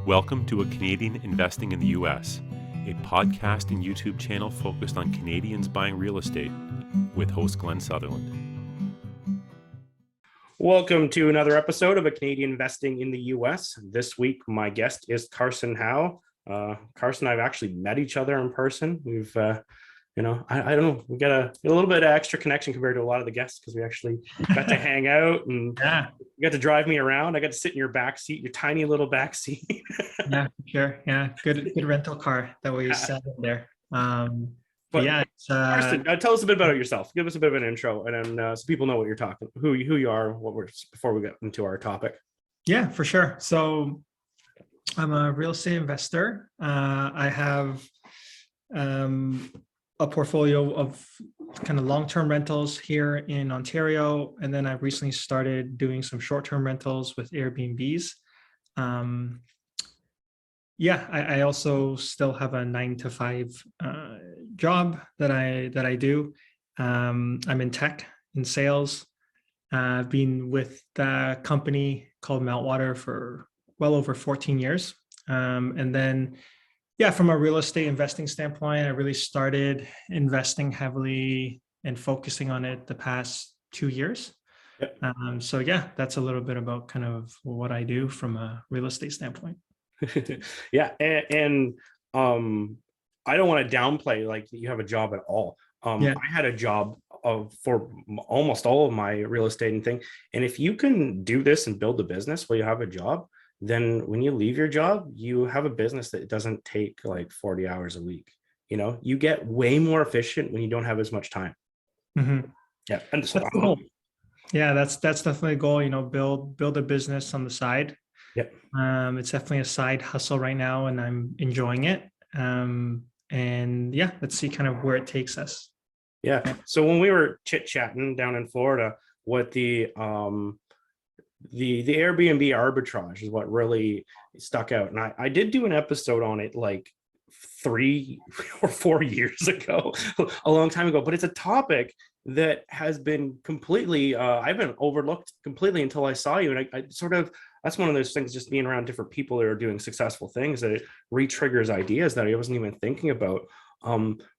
Welcome to A Canadian Investing in the U.S., a podcast and YouTube channel focused on Canadians buying real estate with host Glenn Sutherland. Welcome to another episode of A Canadian Investing in the U.S. This week, my guest is Carstin Hao. Carstin and I have actually met each other in person. We've I don't know, we got a little bit of extra connection compared to a lot of the guests because we actually got to hang out and you got to drive me around. I got to sit in your back seat, your tiny little back seat. Yeah, sure. Yeah, good rental car that we sat in there. But yeah, Carstin, tell us a bit about yourself. Give us a bit of an intro, and then so people know what you're talking, who you are, before we get into our topic. Yeah, for sure. So I'm a real estate investor. I have a portfolio of kind of long-term rentals here in Ontario. And then I've recently started doing some short-term rentals with Airbnbs. I also still have a 9-to-5 job that I do. I'm in tech, in sales. I've been with the company called Meltwater for well over 14 years. And then from a real estate investing standpoint, I really started investing heavily and focusing on it the past 2 years. Yep. That's a little bit about kind of what I do from a real estate standpoint. Yeah, and I don't want to downplay like you have a job at all. I had a job for almost all of my real estate and thing. And if you can do this and build a business while you have a job, then when you leave your job, you have a business that doesn't take like 40 hours a week. You know, you get way more efficient when you don't have as much time. Mm-hmm. Yeah. And so, that's definitely a goal, you know, build a business on the side. Yep. It's definitely a side hustle right now and I'm enjoying it. Let's see kind of where it takes us. Yeah. So when we were chit-chatting down in Florida, what the AirBNB arbitrage is what really stuck out. And I did do an episode on it like 3 or 4 years ago, a long time ago, but it's a topic that has been completely, I've been overlooked completely until I saw you. And I sort of, that's one of those things, just being around different people that are doing successful things, that it re-triggers ideas that I wasn't even thinking about.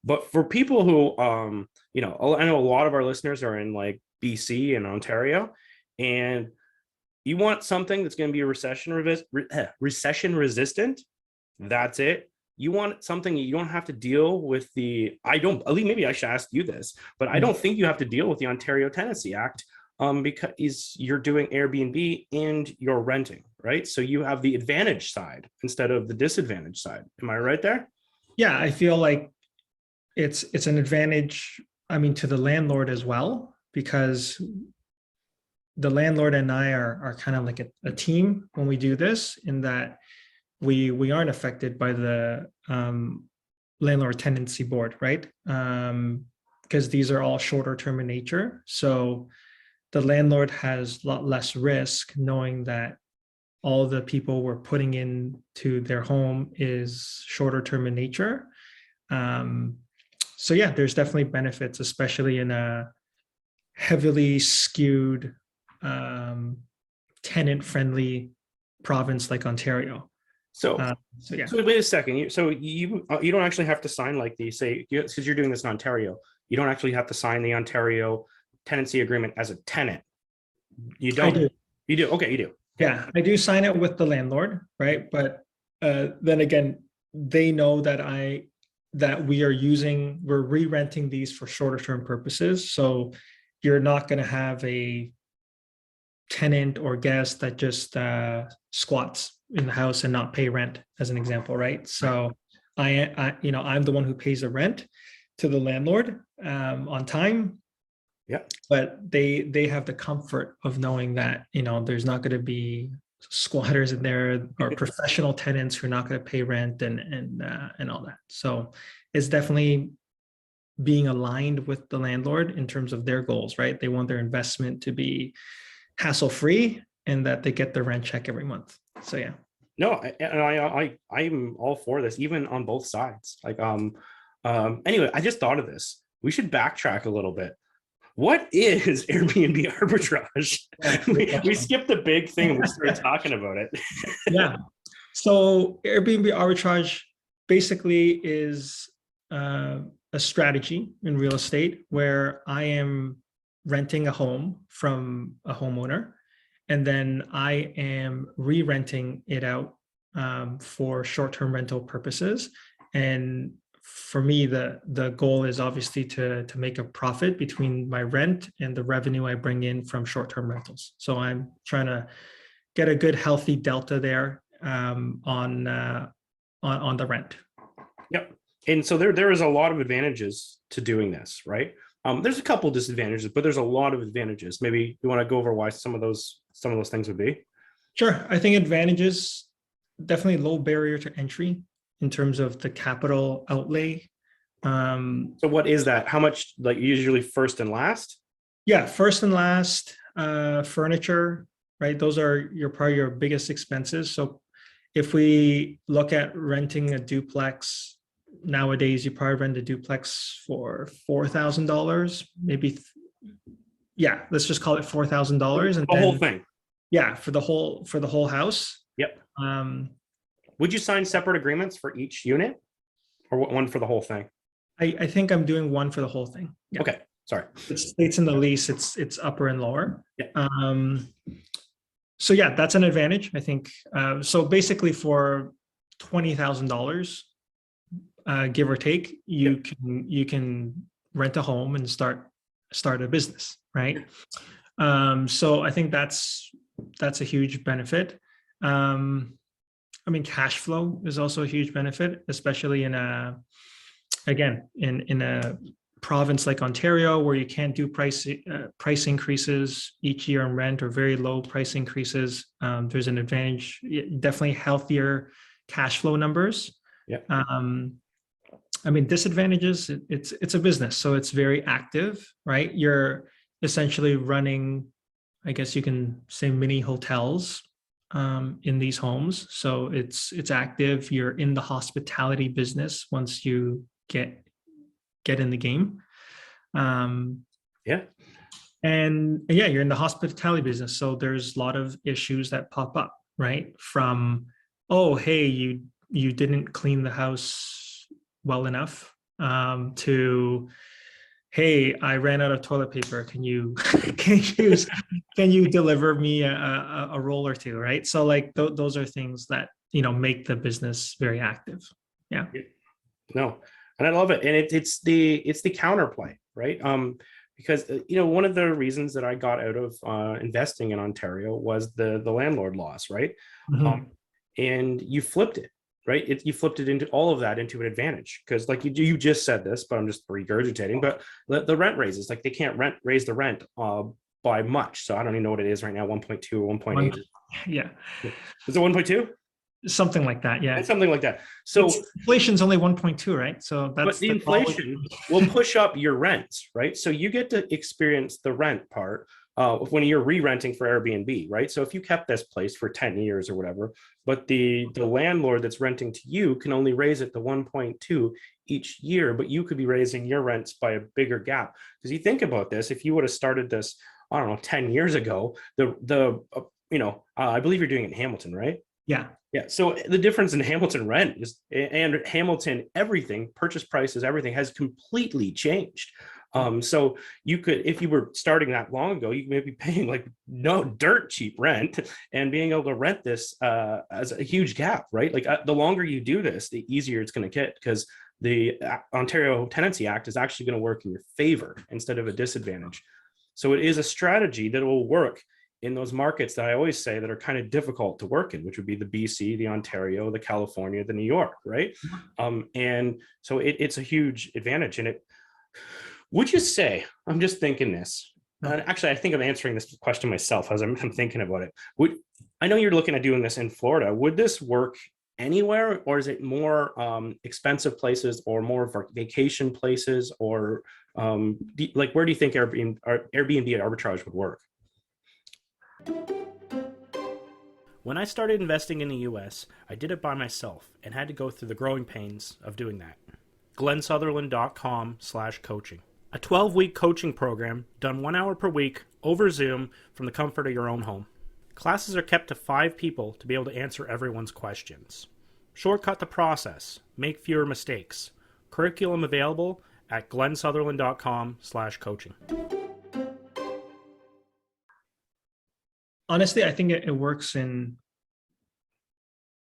But for people who, I know a lot of our listeners are in like BC and Ontario, and you want something that's going to be recession resistant. That's it. You want something you don't have to deal with maybe I should ask you this, but I don't think you have to deal with the Ontario Tenancy Act because you're doing Airbnb and you're renting, right? So you have the advantage side instead of the disadvantage side. Am I right there? Yeah, I feel like it's an advantage, to the landlord as well, because the landlord and I are kind of like a team when we do this, in that we aren't affected by the landlord tenancy board, right? Because these are all shorter term in nature. So the landlord has a lot less risk knowing that all the people we're putting into their home is shorter term in nature. There's definitely benefits, especially in a heavily skewed tenant-friendly province like Ontario. So wait a second. You don't actually have to sign because you're doing this in Ontario. You don't actually have to sign the Ontario tenancy agreement as a tenant. You don't. I do. You do. Okay, you do. Yeah, I do sign it with the landlord, right? But then again, they know that we're re-renting these for shorter term purposes. So you're not going to have a tenant or guest that just squats in the house and not pay rent, as an example, right? So I'm the one who pays the rent to the landlord on time. Yeah. But they have the comfort of knowing that, there's not going to be squatters in there or professional tenants who are not going to pay rent and all that. So it's definitely being aligned with the landlord in terms of their goals, right? They want their investment to be hassle-free and that they get the rent check every month. So yeah. No, I'm all for this, even on both sides. Anyway, I just thought of this. We should backtrack a little bit. What is AirBNB arbitrage? We skipped the big thing and we started talking about it. Yeah. So Airbnb arbitrage basically is a strategy in real estate where I am renting a home from a homeowner, and then I am re-renting it out for short-term rental purposes. And for me, the goal is obviously to make a profit between my rent and the revenue I bring in from short-term rentals. So I'm trying to get a good healthy delta there on the rent. Yep. And so there is a lot of advantages to doing this, right? There's a couple of disadvantages, but there's a lot of advantages. Maybe you want to go over why some of those things would be. Sure. I think advantages, definitely low barrier to entry in terms of the capital outlay. So what is that? How much, like usually first and last? Yeah, first and last, furniture, right? Those are probably your biggest expenses. So if we look at renting a duplex, nowadays you probably rent a duplex for $4,000, maybe. Yeah, let's just call it $4,000, and the whole thing. Yeah, for the whole house. Yep. Would you sign separate agreements for each unit, or one for the whole thing? I think I'm doing one for the whole thing. Yeah. Okay, sorry. It states in the lease it's upper and lower. Yeah. So yeah, that's an advantage, I think. So basically, for $20,000, give or take, you can rent a home and start a business, right? So I think that's a huge benefit. I mean, cash flow is also a huge benefit, especially in a province like Ontario, where you can't do price increases each year on rent, or very low price increases. There's an advantage, definitely healthier cash flow numbers. Yeah. I mean, disadvantages, it's a business, so it's very active, right? You're essentially running, I guess you can say, mini hotels in these homes. So it's active. You're in the hospitality business once you get in the game. Yeah. And yeah, you're in the hospitality business. So there's a lot of issues that pop up, right? From, oh, hey, you didn't clean the house well enough, to, hey, I ran out of toilet paper. Can you deliver me a roll or two, right? So like those are things that make the business very active. Yeah. No, and I love it, and it's the counterplay, right? Because one of the reasons that I got out of investing in Ontario was the landlord laws, right? Mm-hmm. And you flipped it. Right, you flipped it into all of that into an advantage, because like you just said this, but I'm just regurgitating. But the rent raises, like they can't raise the rent by much. So I don't even know what it is right now, 1.2 or 1.8. Yeah, is it 1.2? Something like that. Yeah, and something like that. So inflation's only 1.2, right? So that's but the inflation will push up your rents, right? So you get to experience the rent part when you're re-renting for Airbnb, right? So if you kept this place for 10 years or whatever, but the landlord that's renting to you can only raise it to 1.2 each year, but you could be raising your rents by a bigger gap. Because you think about this, if you would have started this, I don't know, 10 years ago, I believe you're doing it in Hamilton, right? Yeah. Yeah. So the difference in Hamilton rent and Hamilton, everything, purchase prices, everything has completely changed. So you could, if you were starting that long ago, you may be paying like no dirt cheap rent and being able to rent this as a huge gap, right? Like the longer you do this, the easier it's going to get, because the Ontario Tenancy Act is actually going to work in your favor instead of a disadvantage. So it is a strategy that will work in those markets that I always say that are kind of difficult to work in, which would be the BC, the Ontario, the California, the New York, right? And so it's a huge advantage. And would you say, I'm just thinking this, actually, I think I'm answering this question myself as I'm thinking about it. I know you're looking at doing this in Florida. Would this work anywhere, or is it more expensive places or more vacation places, or where do you think Airbnb arbitrage would work? When I started investing in the US, I did it by myself and had to go through the growing pains of doing that. GlennSutherland.com/coaching. A 12-week coaching program done 1 hour per week over Zoom from the comfort of your own home. Classes are kept to 5 people to be able to answer everyone's questions. Shortcut the process. Make fewer mistakes. Curriculum available at glensutherland.com/coaching. Honestly, I think it works in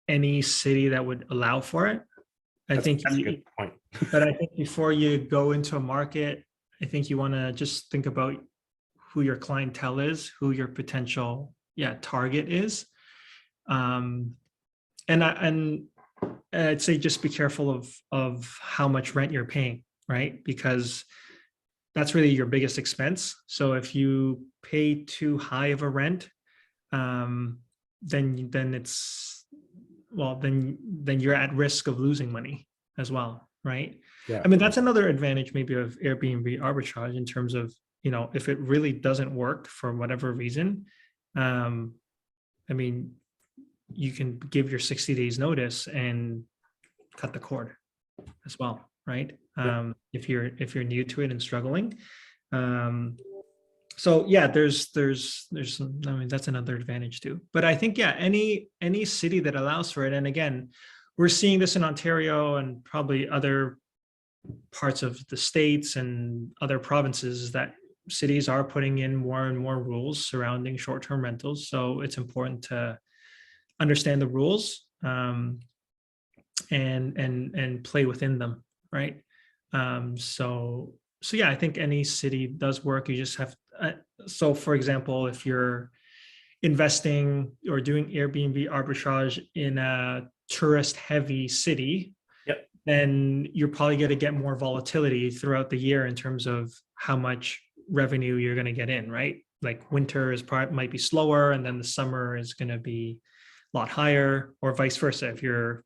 any city that would allow for it. That's a good point. But I think before you go into a market, I think you want to just think about who your clientele is, who your potential target is. And I'd say just be careful of how much rent you're paying, right? Because that's really your biggest expense. So if you pay too high of a rent, then you're at risk of losing money as well, right? Yeah. I mean, that's another advantage maybe of Airbnb arbitrage in terms of, if it really doesn't work for whatever reason, I mean, you can give your 60 days notice and cut the cord as well, right? Yeah. If you're new to it and struggling. So yeah, there's some, I mean, that's another advantage too. But I think, any city that allows for it, and again, we're seeing this in Ontario and probably other parts of the states and other provinces, that cities are putting in more and more rules surrounding short-term rentals. So it's important to understand the rules and play within them, right? So yeah, I think any city does work. You just have so for example, if you're investing or doing Airbnb arbitrage in a tourist heavy city, then you're probably going to get more volatility throughout the year in terms of how much revenue you're going to get in, right? Like winter might be slower, and then the summer is going to be a lot higher, or vice versa. If you're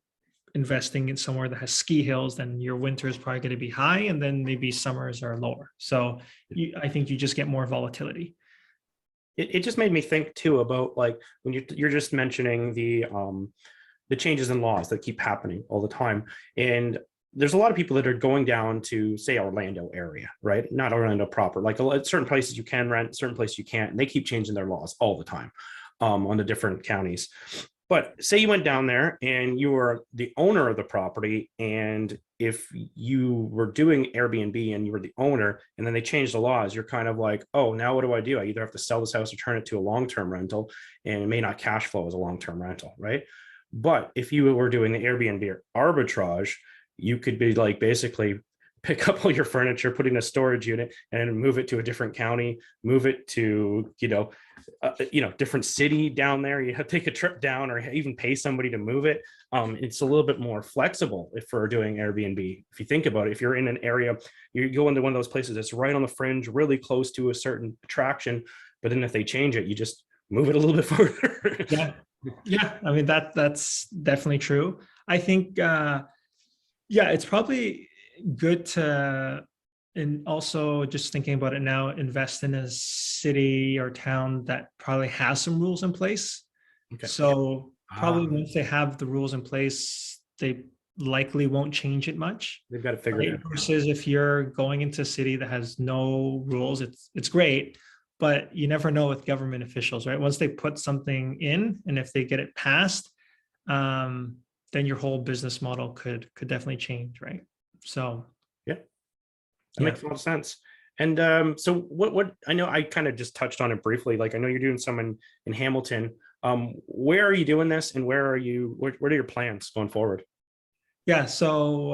investing in somewhere that has ski hills, then your winter is probably going to be high, and then maybe summers are lower. So I think you just get more volatility. It just made me think too about, like, when you're just mentioning the changes in laws that keep happening all the time. And there's a lot of people that are going down to, say, Orlando area, right? Not Orlando proper, like certain places you can rent, certain places you can't, and they keep changing their laws all the time on the different counties. But say you went down there and you were the owner of the property, and if you were doing Airbnb and you were the owner, and then they changed the laws, you're kind of like, oh, now what do? I either have to sell this house or turn it to a long-term rental, and it may not cash flow as a long-term rental, right? But if you were doing the Airbnb arbitrage, you could be like, basically pick up all your furniture, put in a storage unit, and move it to a different county, move it to, different city down there. You have to take a trip down, or even pay somebody to move it. It's a little bit more flexible if we're doing Airbnb. If you think about it, if you're in an area, you go into one of those places that's right on the fringe, really close to a certain attraction, but then if they change it, you just move it a little bit further. Yeah. I mean, that's definitely true. I think, it's probably good to, and also just thinking about it now, invest in a city or town that probably has some rules in place. Okay. So probably once they have the rules in place, they likely won't change it much. They've got to figure it out. Versus if you're going into a city that has no rules, it's great, but you never know with government officials, right? Once they put something in, and if they get it passed, then your whole business model could definitely change, right? So that makes a lot of sense. And so what I know, I kind of just touched on it briefly. Like, I know you're doing some in Hamilton. Where are you doing this, and where are your plans going forward? Yeah, so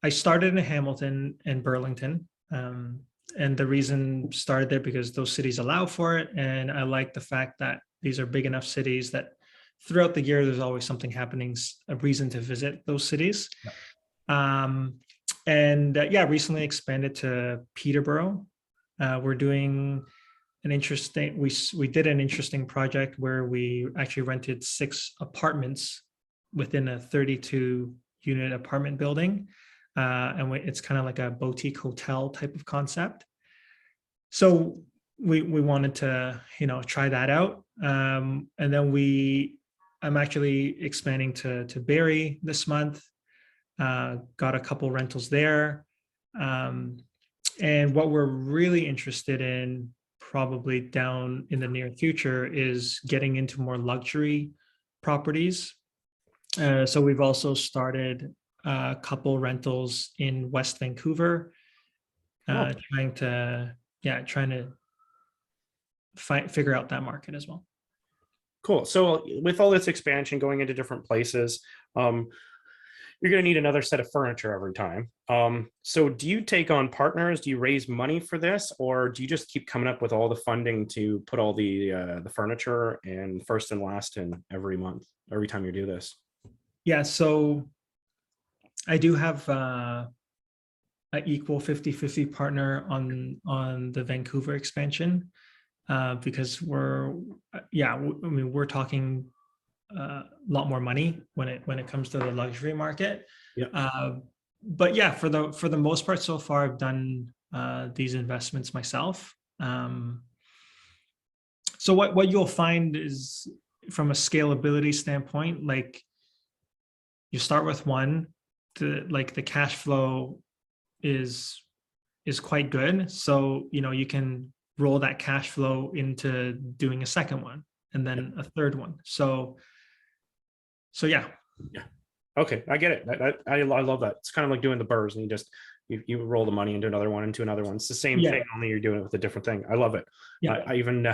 I started in Hamilton and Burlington. And the reason started there because those cities allow for it. And I like the fact that these are big enough cities that throughout the year, there's always something happening, a reason to visit those cities. Recently expanded to Peterborough. We're doing we did an interesting project where we actually rented 6 apartments within a 32 unit apartment building. It's kind of like a boutique hotel type of concept. So we wanted to, try that out. And then I'm actually expanding to Barrie this month. Got a couple rentals there. And what we're really interested in probably down in the near future is getting into more luxury properties. So we've also started a couple rentals in West Vancouver, trying to figure out that market as well. Cool. So with all this expansion going into different places, you're going to need another set of furniture every time. So do you take on partners? Do you raise money for this, or do you just keep coming up with all the funding to put all the furniture and first and last in every month, every time you do this? Yeah. So I do have an equal 50-50 partner on the Vancouver expansion, because we're talking a lot more money when it comes to the luxury market. Yeah. But yeah, for the most part so far, I've done these investments myself. So what you'll find is, from a scalability standpoint, like, you start with one, the cash flow is quite good. So, you can roll that cash flow into doing a second one and then a third one. So yeah. Yeah. Okay. I get it. I love that. It's kind of like doing the burrs, and you roll the money into another one, into another one. It's the same thing, only you're doing it with a different thing. I love it. Yeah. I even,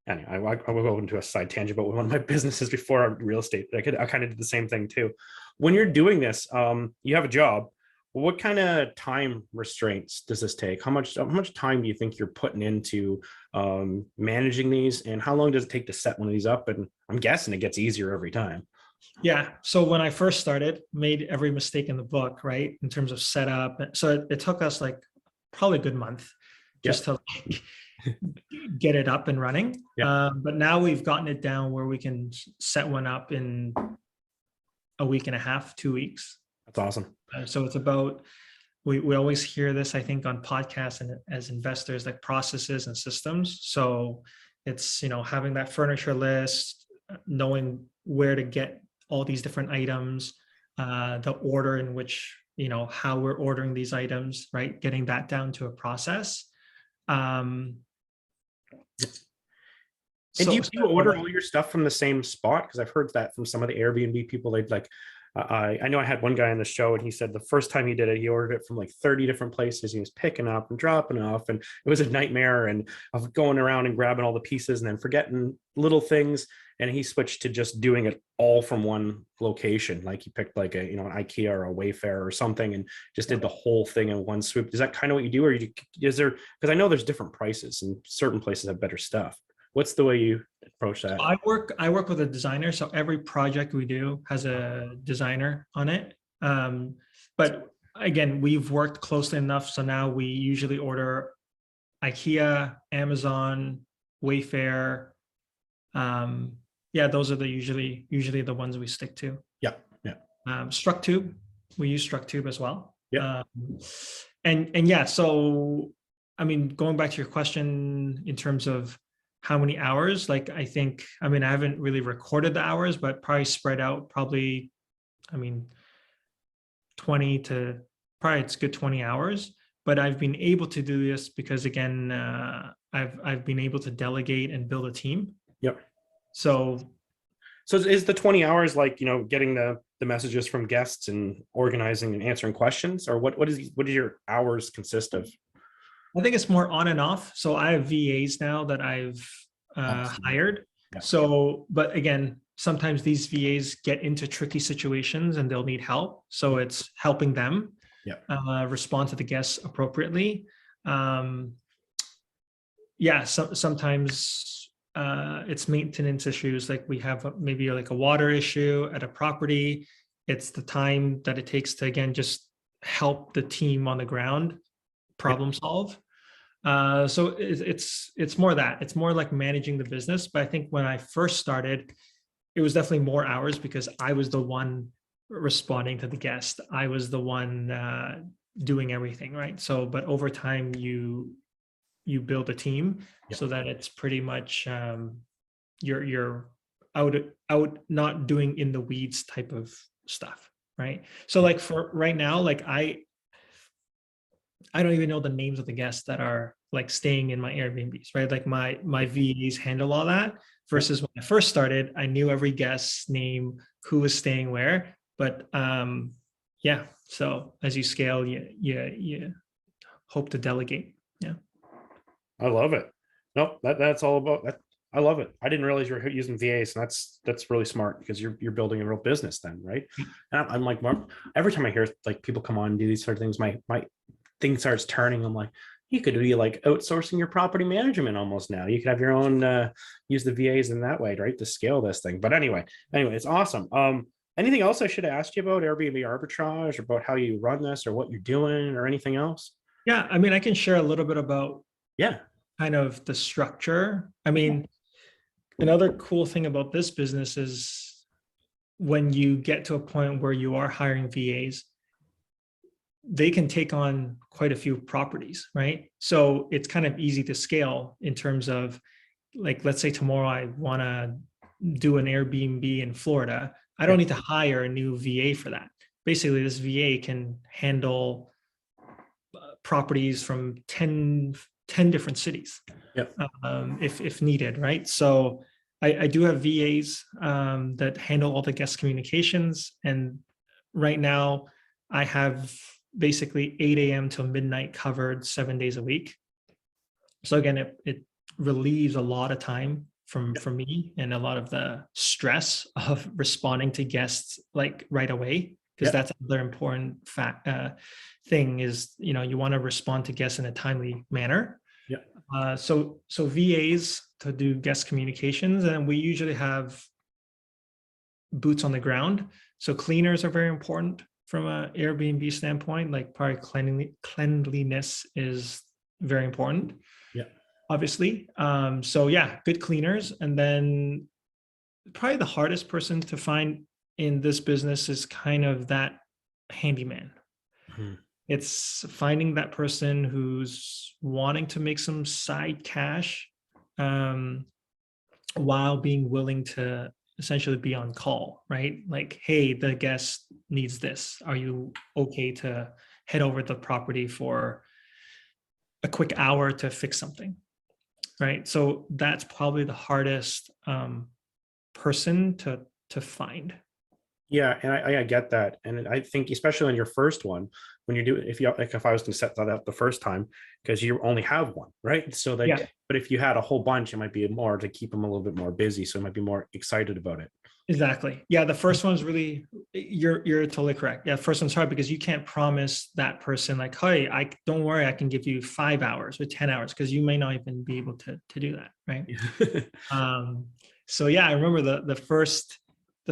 anyway, I will go into a side tangent, but one of my businesses before real estate, I kind of did the same thing too. When you're doing this, you have a job. What kind of time restraints does this take? How much time do you think you're putting into managing these, and how long does it take to set one of these up? And I'm guessing it gets easier every time. Yeah. So when I first started, made every mistake in the book, right, in terms of setup. So it took us like probably a good month just to get it up and running. Yeah. But now we've gotten it down where we can set one up in a week and a half, 2 weeks. That's awesome. So it's about, we always hear this, I think, on podcasts and as investors, like processes and systems. So it's, having that furniture list, knowing where to get all these different items, the order in which, how we're ordering these items, right? Getting that down to a process. And do you order all your stuff from the same spot? Because I've heard that from some of the Airbnb people. They'd like, I know I had one guy on the show, and he said the first time he did it, he ordered it from like 30 different places. He was picking up and dropping off, and it was a nightmare, and of going around and grabbing all the pieces and then forgetting little things. And he switched to just doing it all from one location. Like he picked like an IKEA or a Wayfair or something, and just did the whole thing in one swoop. Is that kind of what you do? Or is there, because I know there's different prices and certain places have better stuff. What's the way you approach that? I work with a designer. So every project we do has a designer on it. But again, we've worked closely enough. So now we usually order IKEA, Amazon, Wayfair. Those are the usually the ones we stick to. Yeah. Structube, we use Structube as well. Yeah. So I mean, going back to your question in terms of how many hours, like I haven't really recorded the hours, but probably spread out 20 to probably it's good 20 hours. But I've been able to do this because, again, I've been able to delegate and build a team. Yep. So is the 20 hours like, getting the messages from guests and organizing and answering questions, or what is your hours consist of? I think it's more on and off. So I have VAs now that I've hired. Yeah. So, but again, sometimes these VAs get into tricky situations and they'll need help. So it's helping them respond to the guests appropriately. Sometimes it's maintenance issues. Like we have maybe like a water issue at a property. It's the time that it takes to, again, just help the team on the ground problem solve. So it's more that. It's more like managing the business. But I think when I first started, it was definitely more hours because I was the one responding to the guest. I was the one doing everything, right? So, but over time, you build a team so that it's pretty much you're out not doing in the weeds type of stuff, right? So like for right now, like I don't even know the names of the guests that are like staying in my Airbnbs, right? Like my VAs handle all that. Versus when I first started, I knew every guest's name, who was staying where. But yeah, so as you scale, you hope to delegate. Yeah, I love it. Nope, that's all about that. I love it. I didn't realize you were using VAs, and that's really smart because you're building a real business then, right? And I'm like, every time I hear like people come on and do these sort of things, my thing starts turning. I'm like, you could be like outsourcing your property management almost now. You could have your own use the VAs in that way, right, to scale this thing. But anyway, it's awesome. Anything else I should have asked you about Airbnb arbitrage, or about how you run this, or what you're doing, or anything else? Yeah, I mean, I can share a little bit about kind of the structure. I mean, another cool thing about this business is when you get to a point where you are hiring VAs, they can take on quite a few properties, right? So it's kind of easy to scale in terms of, like, let's say tomorrow I want to do an Airbnb in Florida. I don't need to hire a new VA for that. Basically, this VA can handle properties from 10 different cities if needed, right? So I do have VAs that handle all the guest communications. And right now I have basically 8 a.m. till midnight covered 7 days a week. So again, it relieves a lot of time from me, and a lot of the stress of responding to guests like right away, because that's another important thing is, you want to respond to guests in a timely manner. So VAs to do guest communications, and we usually have boots on the ground. So cleaners are very important from an Airbnb standpoint. Like, probably cleanliness is very important. Obviously. So yeah, good cleaners. And then probably the hardest person to find in this business is kind of that handyman. It's finding that person who's wanting to make some side cash while being willing to essentially be on call, right? Like, hey, the guest needs this. Are you okay to head over to the property for a quick hour to fix something? Right. So that's probably the hardest person to find. Yeah, and I get that, and I think especially on your first one, when you do, if I was to set that up the first time, because you only have one, right? So that, but if you had a whole bunch, it might be more to keep them a little bit more busy, so it might be more excited about it. Exactly. Yeah, the first one's really, you're totally correct. Yeah, first one's hard because you can't promise that person like, hey, don't worry, I can give you 5 hours or 10 hours, because you may not even be able to do that, right? So yeah, I remember the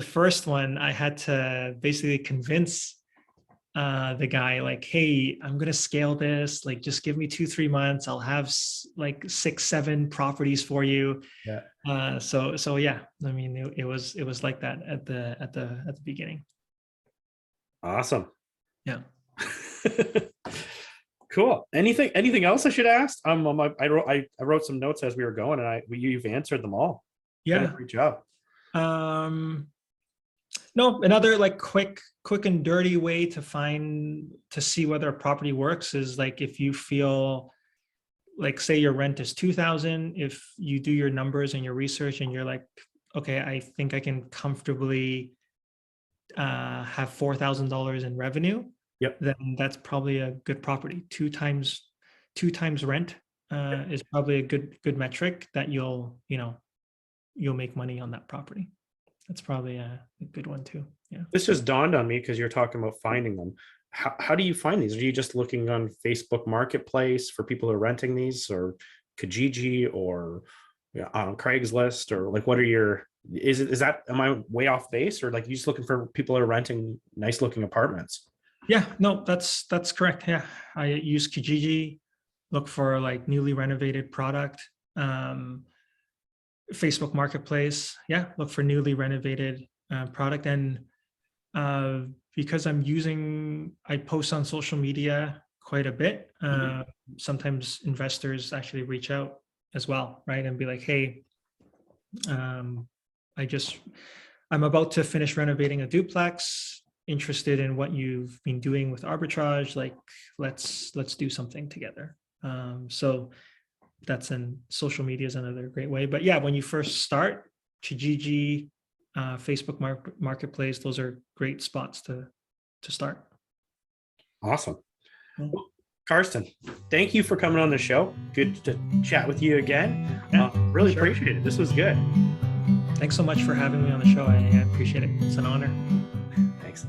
first one, I had to basically convince the guy, like, hey, I'm gonna scale this, like, just give me 2-3 months, I'll have like 6-7 properties for you. So yeah, I mean, it was like that at the beginning. Awesome. Yeah. Cool. Anything else I should ask? I wrote some notes as we were going, and you've answered them all. Yeah. Great job. No, another like quick and dirty way to see whether a property works is, like, if you feel like, say your rent is 2,000, if you do your numbers and your research and you're like, okay, I think I can comfortably have $4,000 in revenue, then that's probably a good property. Two times rent is probably a good metric that you'll make money on that property. That's probably a good one too. Yeah. This just dawned on me because you're talking about finding them. How do you find these? Are you just looking on Facebook Marketplace for people who are renting these, or Kijiji, or on Craigslist, or like, what are your, am I way off base, or like you just looking for people who are renting nice looking apartments? Yeah, no, that's correct. Yeah. I use Kijiji, look for like newly renovated product. Facebook Marketplace, look for newly renovated product. And because I post on social media quite a bit, sometimes investors actually reach out as well, right? And be like, hey, I'm about to finish renovating a duplex. interested in what you've been doing with arbitrage, like let's do something together. So that's in social media is another great way. But yeah, when you first start, Kijiji, Facebook Marketplace, those are great spots to start. Awesome. Yeah. Well, Carstin, thank you for coming on the show. Good to chat with you again. Yeah, really sure. appreciate it. This was good. Thanks so much for having me on the show. I appreciate it. It's an honor. Thanks.